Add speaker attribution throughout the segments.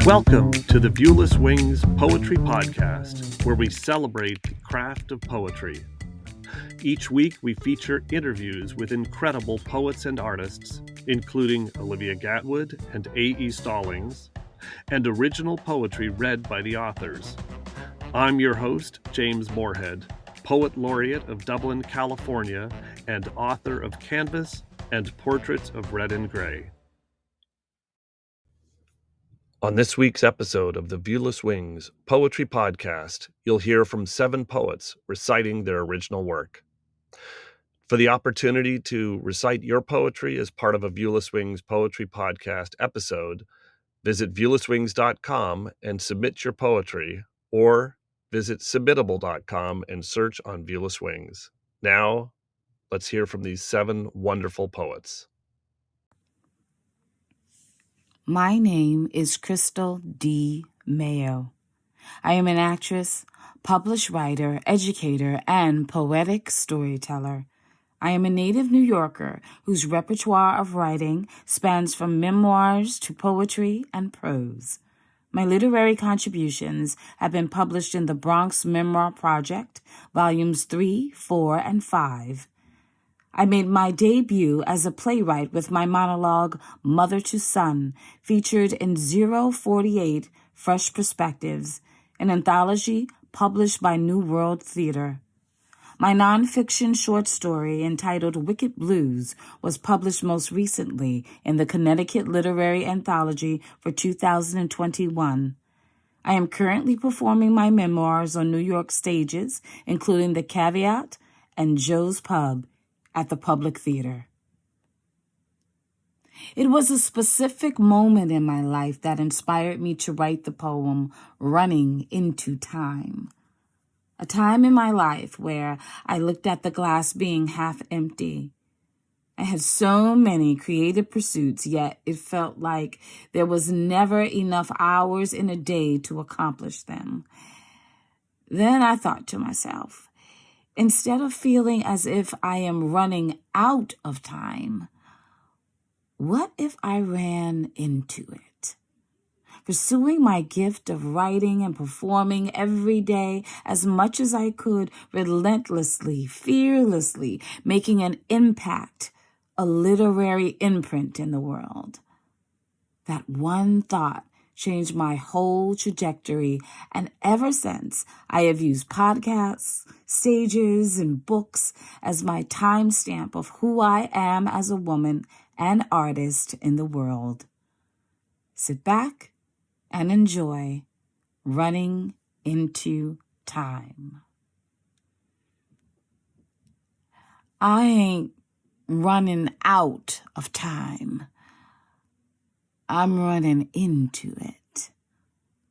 Speaker 1: Welcome to the Viewless Wings Poetry Podcast, where we celebrate the craft of poetry. Each week, we feature interviews with incredible poets and artists, including Olivia Gatwood and A.E. Stallings, and original poetry read by the authors. I'm your host, James Moorhead, Poet Laureate of Dublin, California, and author of Canvas and Portraits of Red and Gray. On this week's episode of the Viewless Wings Poetry Podcast, you'll hear from 7 poets reciting their original work. For the opportunity to recite your poetry as part of a Viewless Wings Poetry Podcast episode, visit viewlesswings.com and submit your poetry, or visit submittable.com and search on Viewless Wings. Now, let's hear from these 7 wonderful poets.
Speaker 2: My name is Crystal D. Mayo. I am an actress, published writer, educator, and poetic storyteller. I am a native New Yorker whose repertoire of writing spans from memoirs to poetry and prose. My literary contributions have been published in the Bronx Memoir Project, Volumes 3, 4, and 5. I made my debut as a playwright with my monologue, Mother to Son, featured in 048 Fresh Perspectives, an anthology published by New World Theater. My nonfiction short story entitled Wicked Blues was published most recently in the Connecticut Literary Anthology for 2021. I am currently performing my memoirs on New York stages, including The Caveat and Joe's Pub, at the Public Theater. It was a specific moment in my life that inspired me to write the poem Running into Time. A time in my life where I looked at the glass being half empty. I had so many creative pursuits, yet it felt like there was never enough hours in a day to accomplish them. Then I thought to myself, instead of feeling as if I am running out of time, what if I ran into it? Pursuing my gift of writing and performing every day as much as I could, relentlessly, fearlessly, making an impact, a literary imprint in the world. That one thought changed my whole trajectory, and ever since, I have used podcasts, stages, and books as my timestamp of who I am as a woman and artist in the world. Sit back and enjoy Running into Time. I ain't running out of time. I'm running into it.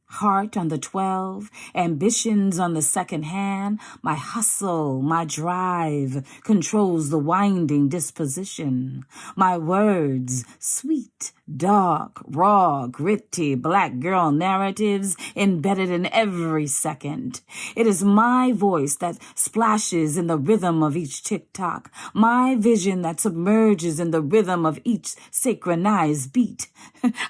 Speaker 2: Heart on the 12, ambitions on the second hand. My hustle, my drive controls the winding disposition. My words, sweet, dark, raw, gritty, black girl narratives embedded in every second. It is my voice that splashes in the rhythm of each tick-tock. My vision that submerges in the rhythm of each synchronized beat.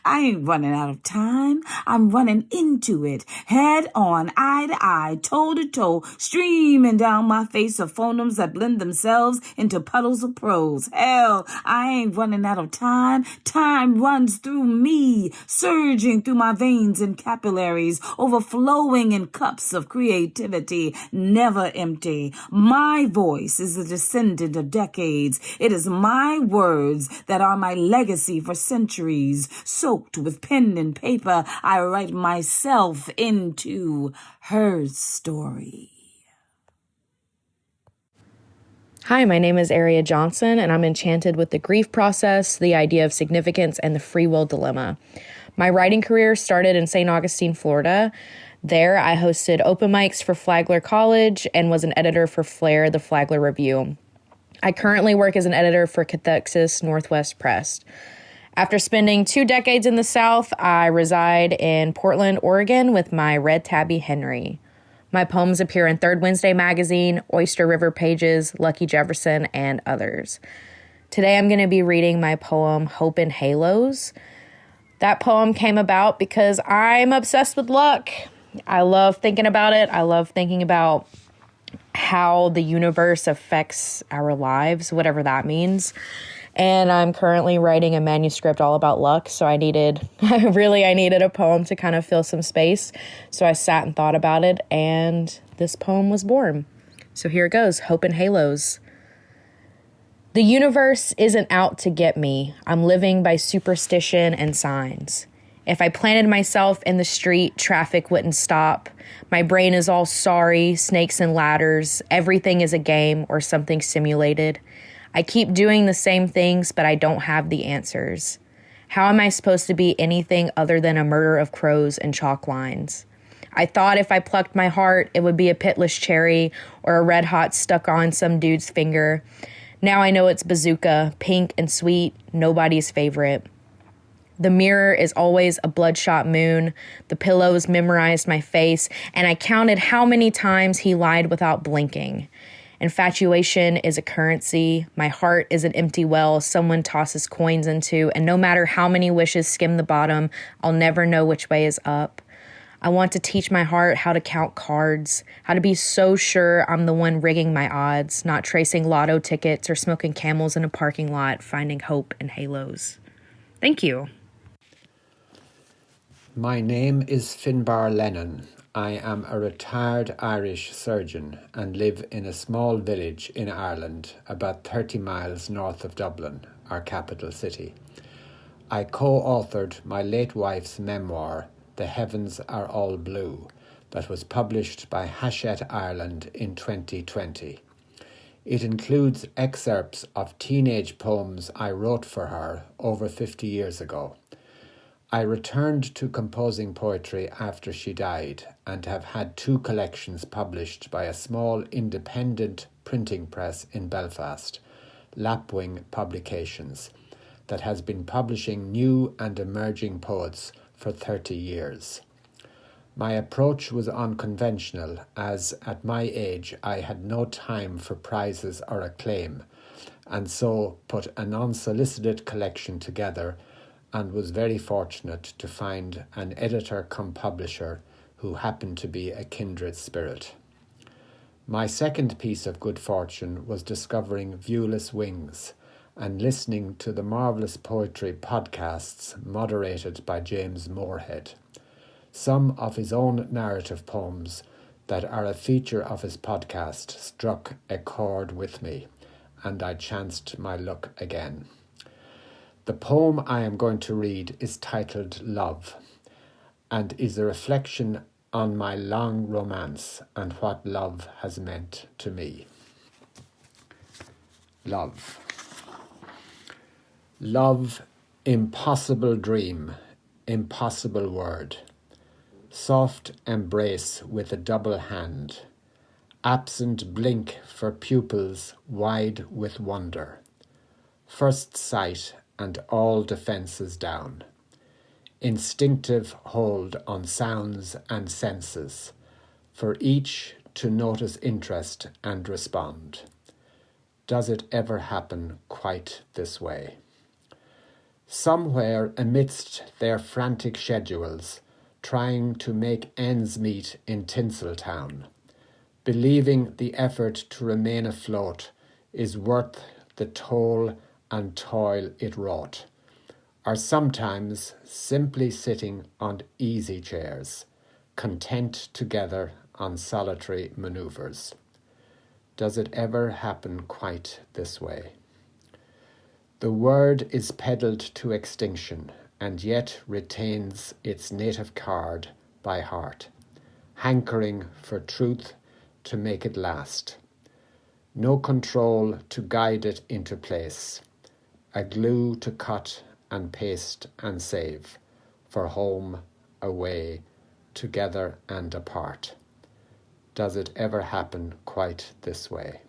Speaker 2: I ain't running out of time. I'm running into it, head on, eye to eye, toe to toe, streaming down my face of phonemes that blend themselves into puddles of prose. Hell, I ain't running out of time. Time runs through me, surging through my veins and capillaries, overflowing in cups of creativity, never empty. My voice is a descendant of decades. It is my words that are my legacy for centuries. Soaked with pen and paper, I write myself into her story.
Speaker 3: Hi, my name is Airea Johnson, and I'm enchanted with the grief process, the idea of significance, and the free will dilemma. My writing career started in St. Augustine, Florida. There, I hosted open mics for Flagler College and was an editor for Flair, the Flagler Review. I currently work as an editor for Cathexis Northwest Press. After spending 2 decades in the South, I reside in Portland, Oregon with my red tabby Henry. My poems appear in Third Wednesday Magazine, Oyster River Pages, Lucky Jefferson, and others. Today I'm going to be reading my poem Hope in Halos. That poem came about because I'm obsessed with luck. I love thinking about it. I love thinking about how the universe affects our lives, whatever that means. And I'm currently writing a manuscript all about luck, so I needed a poem to kind of fill some space. So I sat and thought about it, and this poem was born. So here it goes, Hope and Halos. The universe isn't out to get me. I'm living by superstition and signs. If I planted myself in the street, traffic wouldn't stop. My brain is all sorry, snakes and ladders. Everything is a game or something simulated. I keep doing the same things, but I don't have the answers. How am I supposed to be anything other than a murder of crows and chalk lines? I thought if I plucked my heart, it would be a pitless cherry or a red hot stuck on some dude's finger. Now I know it's bazooka, pink and sweet, nobody's favorite. The mirror is always a bloodshot moon. The pillows memorized my face, and I counted how many times he lied without blinking. Infatuation is a currency. My heart is an empty well someone tosses coins into, and no matter how many wishes skim the bottom, I'll never know which way is up. I want to teach my heart how to count cards, how to be so sure I'm the one rigging my odds, not tracing lotto tickets or smoking Camels in a parking lot, finding hope in halos. Thank you.
Speaker 4: My name is Finbar Lennon. I am a retired Irish surgeon and live in a small village in Ireland, about 30 miles north of Dublin, our capital city. I co-authored my late wife's memoir, The Heavens Are All Blue, that was published by Hachette Ireland in 2020. It includes excerpts of teenage poems I wrote for her over 50 years ago. I returned to composing poetry after she died and have had 2 collections published by a small independent printing press in Belfast, Lapwing Publications, that has been publishing new and emerging poets for 30 years. My approach was unconventional, as at my age I had no time for prizes or acclaim, and so put an unsolicited collection together and was very fortunate to find an editor-cum-publisher who happened to be a kindred spirit. My second piece of good fortune was discovering Viewless Wings and listening to the marvellous poetry podcasts moderated by James Moorhead. Some of his own narrative poems that are a feature of his podcast struck a chord with me, and I chanced my luck again. The poem I am going to read is titled Love, and is a reflection on my long romance and what love has meant to me. Love. Love, impossible dream, impossible word. Soft embrace with a double hand. Absent blink for pupils wide with wonder. First sight and all defences down. Instinctive hold on sounds and senses, for each to notice interest and respond. Does it ever happen quite this way? Somewhere amidst their frantic schedules, trying to make ends meet in Tinseltown, believing the effort to remain afloat is worth the toll and toil it wrought, or sometimes simply sitting on easy chairs, content together on solitary manoeuvres. Does it ever happen quite this way? The word is peddled to extinction, and yet retains its native card by heart, hankering for truth to make it last. No control to guide it into place, a glue to cut and paste and save, for home, away, together and apart. Does it ever happen quite this way?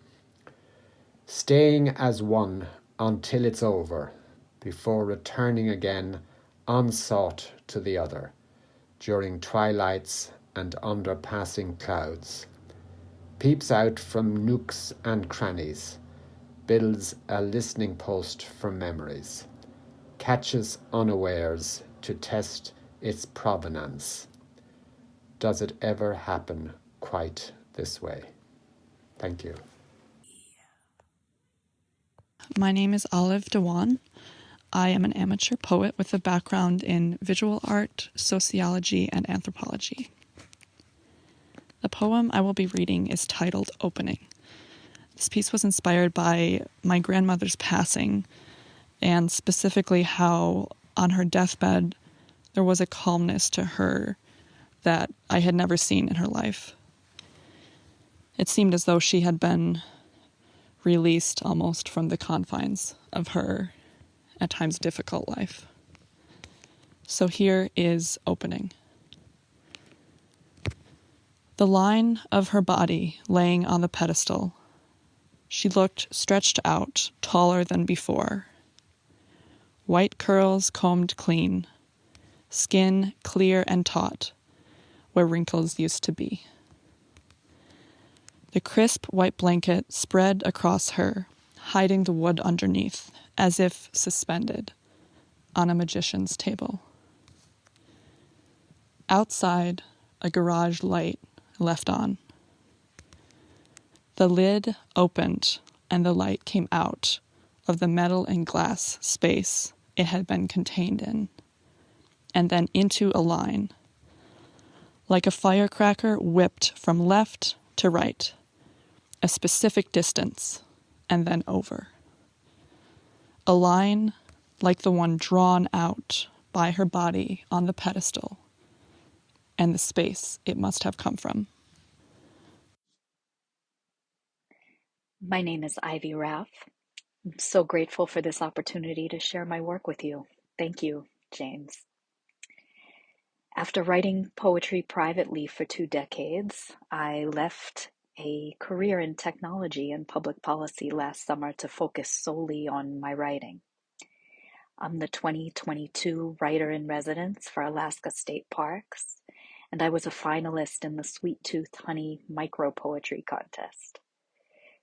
Speaker 4: Staying as one until it's over, before returning again unsought to the other, during twilights and under passing clouds, peeps out from nooks and crannies, builds a listening post for memories, catches unawares to test its provenance. Does it ever happen quite this way? Thank you.
Speaker 5: My name is Olive Dewan. I am an amateur poet with a background in visual art, sociology, and anthropology. The poem I will be reading is titled Opening. This piece was inspired by my grandmother's passing, and specifically how on her deathbed there was a calmness to her that I had never seen in her life. It seemed as though she had been released almost from the confines of her, at times, difficult life. So here is Opening. The line of her body laying on the pedestal. She looked stretched out, taller than before. White curls combed clean, skin clear and taut, where wrinkles used to be. The crisp white blanket spread across her, hiding the wood underneath, as if suspended on a magician's table. Outside, a garage light left on. The lid opened, and the light came out of the metal and glass space it had been contained in, and then into a line, like a firecracker whipped from left to right, a specific distance, and then over. A line like the one drawn out by her body on the pedestal, and the space it must have come from.
Speaker 6: My name is Ivy Raff. I'm so grateful for this opportunity to share my work with you. Thank you, James. After writing poetry privately for 2 decades, I left a career in technology and public policy last summer to focus solely on my writing. I'm the 2022 Writer in Residence for Alaska State Parks, and I was a finalist in the Sweet Tooth Honey Micro Poetry Contest.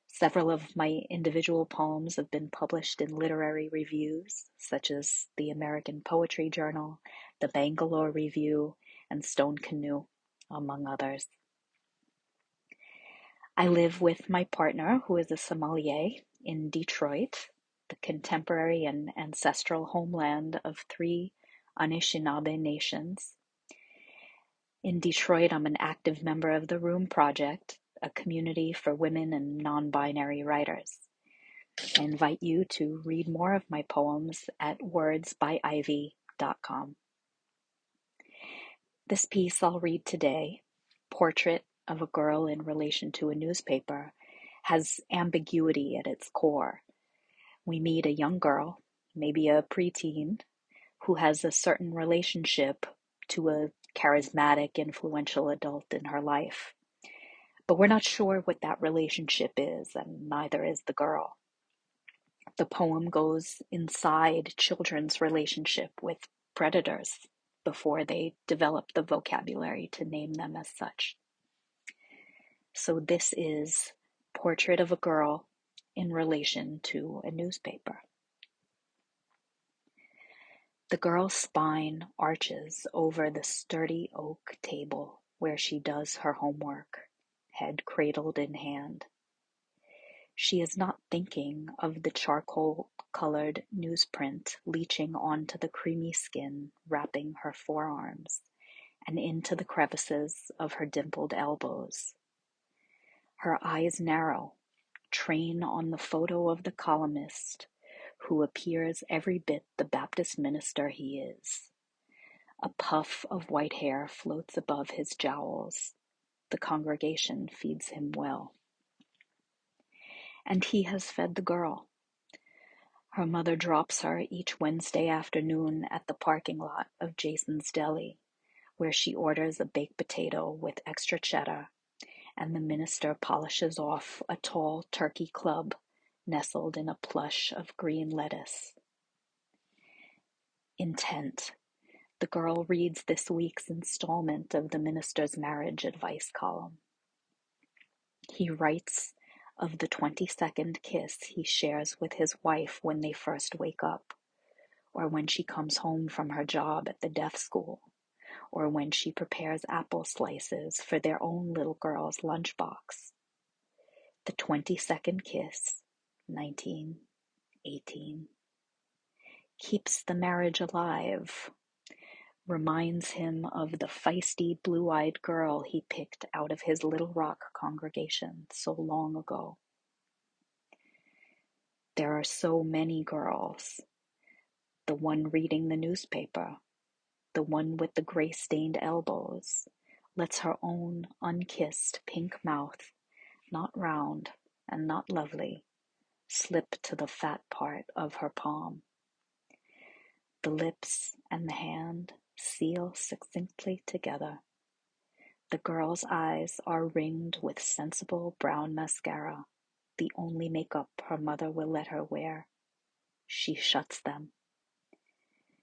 Speaker 6: Several of my individual poems have been published in literary reviews, such as the American Poetry Journal, the Bangalore Review, and Stone Canoe, among others. I live with my partner, who is a sommelier, in Detroit, the contemporary and ancestral homeland of 3 Anishinaabe nations. In Detroit, I'm an active member of the Room Project, a community for women and non-binary writers. I invite you to read more of my poems at wordsbyivy.com. This piece I'll read today, Portrait of a Girl in Relation to a Newspaper, has ambiguity at its core. We meet a young girl, maybe a preteen, who has a certain relationship to a charismatic, influential adult in her life. But we're not sure what that relationship is, and neither is the girl. The poem goes inside children's relationship with predators before they develop the vocabulary to name them as such. So this is Portrait of a Girl in Relation to a Newspaper. The girl's spine arches over the sturdy oak table where she does her homework, head cradled in hand. She is not thinking of the charcoal-colored newsprint leaching onto the creamy skin wrapping her forearms and into the crevices of her dimpled elbows. Her eyes narrow, train on the photo of the columnist who appears every bit the Baptist minister he is. A puff of white hair floats above his jowls. The congregation feeds him well. And he has fed the girl. Her mother drops her each Wednesday afternoon at the parking lot of Jason's Deli, where she orders a baked potato with extra cheddar, and the minister polishes off a tall turkey club nestled in a plush of green lettuce. Intent. The girl reads this week's installment of the minister's marriage advice column. He writes of the 20-second kiss he shares with his wife when they first wake up, or when she comes home from her job at the deaf school, or when she prepares apple slices for their own little girl's lunchbox. The 22nd kiss, 19, 18, keeps the marriage alive, reminds him of the feisty blue-eyed girl he picked out of his Little Rock congregation so long ago. There are so many girls. The one reading the newspaper, the one with the gray-stained elbows, lets her own unkissed pink mouth, not round and not lovely, slip to the fat part of her palm. The lips and the hand seal succinctly together. The girl's eyes are ringed with sensible brown mascara, the only makeup her mother will let her wear. She shuts them.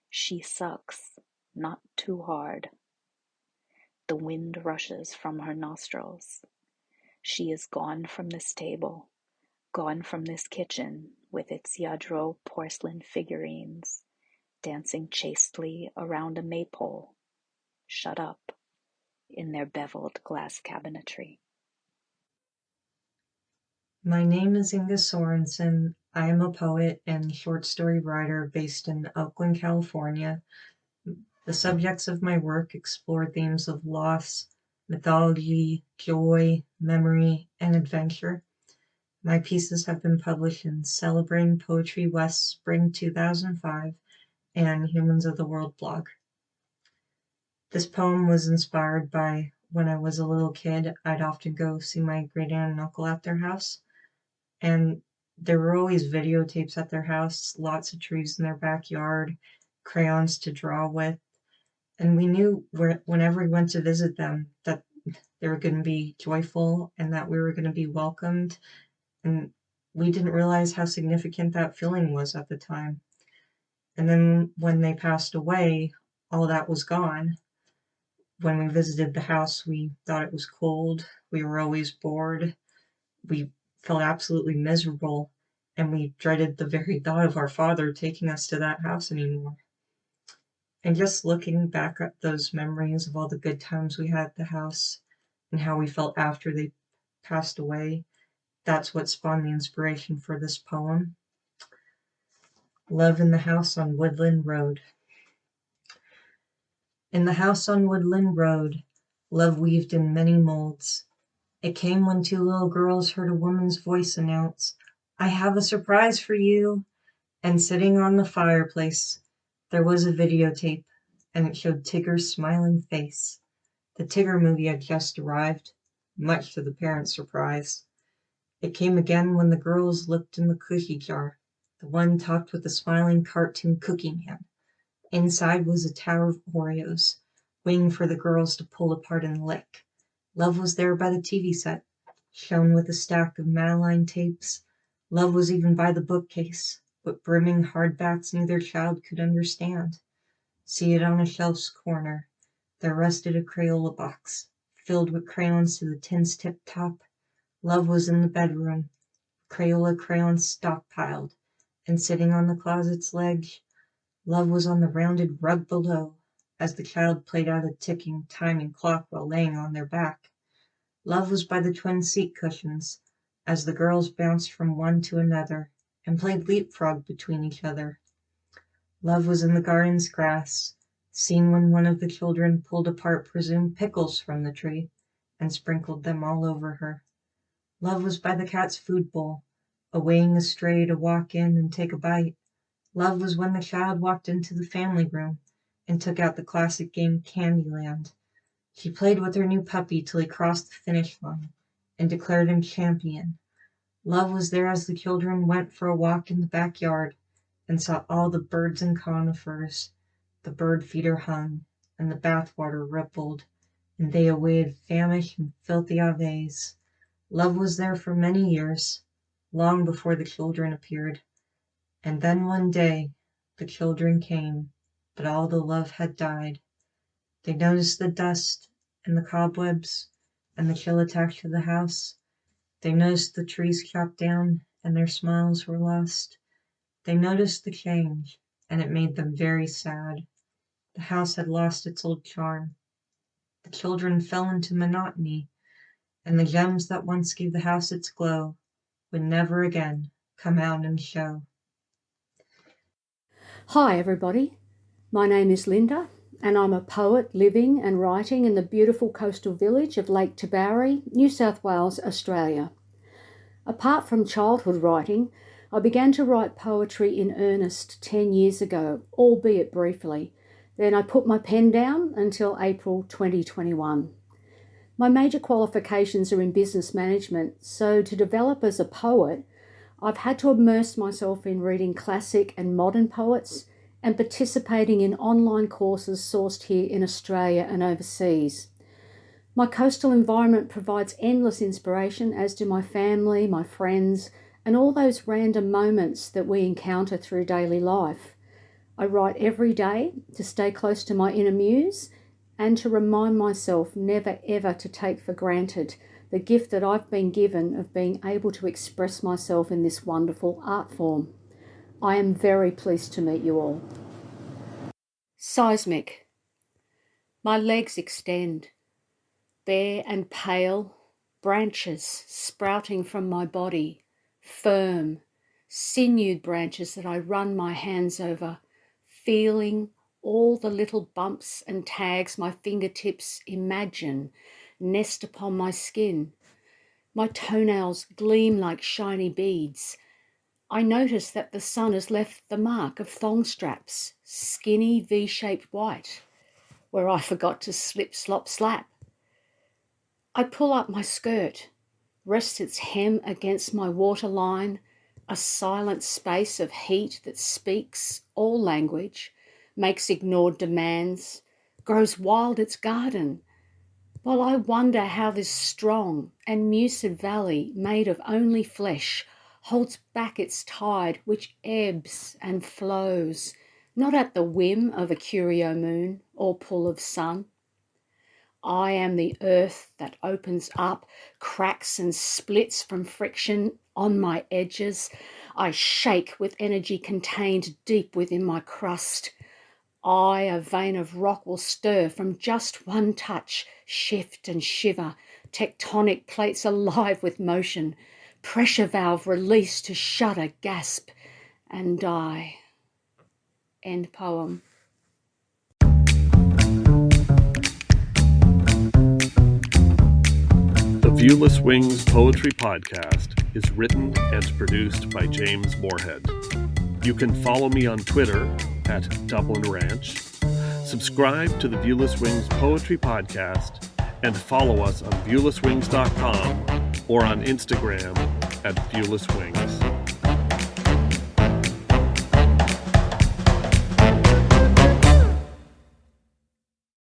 Speaker 6: She sucks, not too hard. The wind rushes from her nostrils. She is gone from this table, gone from this kitchen with its Yadro porcelain figurines, dancing chastely around a maypole, shut up in their beveled glass cabinetry.
Speaker 7: My name is Inge Sorensen. I am a poet and short story writer based in Oakland, California. The subjects of my work explore themes of loss, mythology, joy, memory, and adventure. My pieces have been published in Celebrating Poetry West Spring 2005 and Humans of the World blog. This poem was inspired by when I was a little kid, I'd often go see my great aunt and uncle at their house. And there were always videotapes at their house, lots of trees in their backyard, crayons to draw with. And we knew whenever we went to visit them that they were going to be joyful and that we were going to be welcomed. And we didn't realize how significant that feeling was at the time. And then when they passed away, all that was gone. When we visited the house, we thought it was cold. We were always bored. We felt absolutely miserable, and we dreaded the very thought of our father taking us to that house anymore. And just looking back at those memories of all the good times we had at the house and how we felt after they passed away, that's what spawned the inspiration for this poem. Love in the House on Woodland Road. In the house on Woodland Road, love weaved in many molds. It came when two little girls heard a woman's voice announce, "I have a surprise for you." And sitting on the fireplace, there was a videotape, and it showed Tigger's smiling face. The Tigger movie had just arrived, much to the parents' surprise. It came again when the girls looked in the cookie jar. The one topped with a smiling cartoon cookie man. Inside was a tower of Oreos, waiting for the girls to pull apart and lick. Love was there by the TV set, shown with a stack of Madeline tapes. Love was even by the bookcase, but brimming hardbacks neither child could understand. Seated on a shelf's corner, there rested a Crayola box, filled with crayons to the tin's tip top. Love was in the bedroom, Crayola crayons stockpiled, and sitting on the closet's ledge, Love was on the rounded rug below, as the child played out a ticking, timing clock while laying on their back. Love was by the twin seat cushions, as the girls bounced from one to another and played leapfrog between each other. Love was in the garden's grass, seen when one of the children pulled apart presumed pickles from the tree and sprinkled them all over her. Love was by the cat's food bowl, awaiting a stray to walk in and take a bite. Love was when the child walked into the family room and took out the classic game Candyland. She played with her new puppy till he crossed the finish line and declared him champion. Love was there as the children went for a walk in the backyard and saw all the birds and conifers. The bird feeder hung and the bathwater rippled, and they awaited famished and filthy aves. Love was there for many years, long before the children appeared. And then one day the children came, but all the love had died. They noticed the dust and the cobwebs and the chill attached to the house. They noticed the trees chopped down and their smiles were lost. They noticed the change and it made them very sad. The house had lost its old charm. The children fell into monotony, and the gems that once gave the house its glow would never again come out and show.
Speaker 8: Hi everybody, my name is Linda and I'm a poet living and writing in the beautiful coastal village of Lake Tabourie, New South Wales, Australia. Apart from childhood writing, I began to write poetry in earnest 10 years ago, albeit briefly. Then I put my pen down until April 2021. My major qualifications are in business management, so to develop as a poet, I've had to immerse myself in reading classic and modern poets and participating in online courses sourced here in Australia and overseas. My coastal environment provides endless inspiration, as do my family, my friends, and all those random moments that we encounter through daily life. I write every day to stay close to my inner muse and to remind myself never ever to take for granted the gift that I've been given of being able to express myself in this wonderful art form. I am very pleased to meet you all. Seismic. My legs extend, bare and pale, branches sprouting from my body, firm, sinewed branches that I run my hands over, feeling all the little bumps and tags my fingertips imagine nest upon my skin. My toenails gleam like shiny beads. I notice that the sun has left the mark of thong straps, skinny V-shaped white, where I forgot to slip, slop, slap. I pull up my skirt, rest its hem against my waterline, a silent space of heat that speaks all language, makes ignored demands, grows wild its garden, while I wonder how this strong and mucid valley, made of only flesh, holds back its tide which ebbs and flows, not at the whim of a curio moon or pull of sun. I am the earth that opens up, cracks and splits from friction on my edges. I shake with energy contained deep within my crust. I, a vein of rock, will stir from just one touch, shift and shiver, tectonic plates alive with motion, pressure valve release to shudder, gasp, and die. End poem.
Speaker 1: The Viewless Wings Poetry Podcast is written and produced by James Moorhead. You can follow me on Twitter at Dublin Ranch, subscribe to the Viewless Wings Poetry Podcast, and follow us on viewlesswings.com or on Instagram at Viewless Wings.